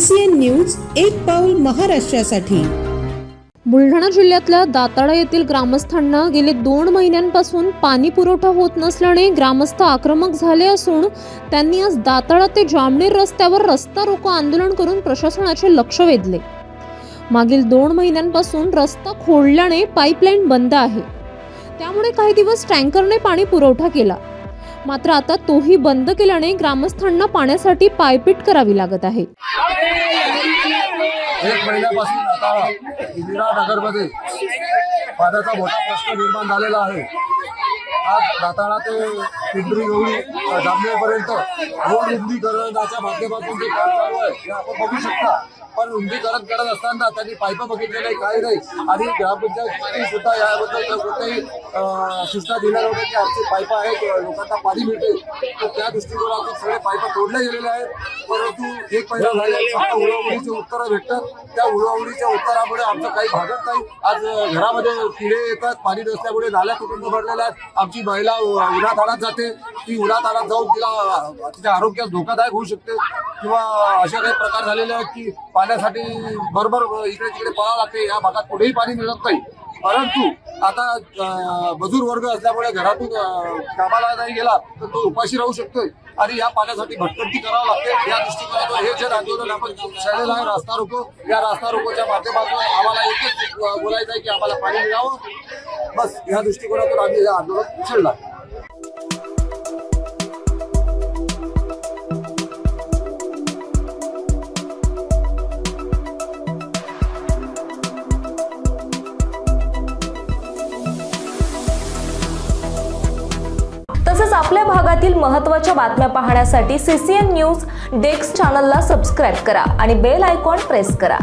CCN news एक पाऊल महाराष्ट्रासाठी। बुलढाणा जिल्ह्यातल्या दाताळा येथील ग्रामस्थांना गेले 2 महिन्यांपासून पाणी पुरवठा होत नसल्याने ग्रामस्थ आक्रमक झाले असून त्यांनी आज दाताळा ते जामनेर रस्त्यावर रस्ता रोको आंदोलन करून प्रशासनाचे लक्ष वेधले। मागील 2 महिन्यांपासून रस्ता खोदल्याने पाईपलाईन बंद आहे, त्यामुळे काही दिवस टँकरने पाणी पुरवठा केला, मात्र आता तोही बंद केल्याने ग्रामस्थांना पाण्यासाठी पायपीट करावी लागत आहे। 1 महिन्यापासून आता इंदिरा नगरमध्ये पाण्याचा मोठा प्रश्न निर्माण झालेला आहे। आज दाताळा ते पिंपरी गवळी जामनेरपर्यंत रोड रुंदीकरणाच्या माध्यमातून जे काम चालू आहे हे आपण बघू शकता। पण रुंदीकरण करत असताना त्यांनी पाईप बघितले नाही, काही नाही, आणि ग्रामपंचायत सुद्धा याबद्दल कोणत्याही सूचना दिल्या नव्हत्या की आमचे पाईप आहेत, लोकांना पाणी मिळते। तर त्या दृष्टिकोनातून सगळे पाईप तोडले गेलेले आहेत, परंतु 1 महिना झाले फक्त उडवाउडीची उत्तरं भेटतात। त्या उडवाउडीच्या उत्तरामुळे आमचं काही भागत नाही। आज घरामध्ये किडे येतात, पाणी नसल्यामुळे नाल्या कुटुंब भरलेल्या आहेत। आमची महिला उन्हातान्हात जाते, ती उन्हातान्हात जाऊन तिच्या आरोग्यास धोकादायक होऊ शकते, किंवा अशा काही प्रकार झालेले आहेत की पाण्यासाठी बरोबर इकडे तिकडे पळावं लागते। या भागात कुठेही पाणी मिळत नाही। परंतु आता मजूर वर्ग असल्यामुळे घरातून कामाला नाही गेला तर तो उपाशी राहू शकतोय, आणि या पाण्यासाठी भटकंती करावं लागते। या दृष्टिकोनातून हे जे आंदोलन आपण छेडलेलं आहे रास्ता रोको, या रास्ता रोकोच्या माध्यमातून आम्हाला एकच बोलायचं आहे की आम्हाला पाणी मिळावं, बस या दृष्टिकोनातून आम्ही हे आंदोलन छेडलं आहे। तसेच आपल्या भागातील महत्त्वाच्या बातम्या पाहण्यासाठी CCN न्यूज डेस्क चॅनलला सबस्क्राइब करा आणि बेल आयकॉन प्रेस करा।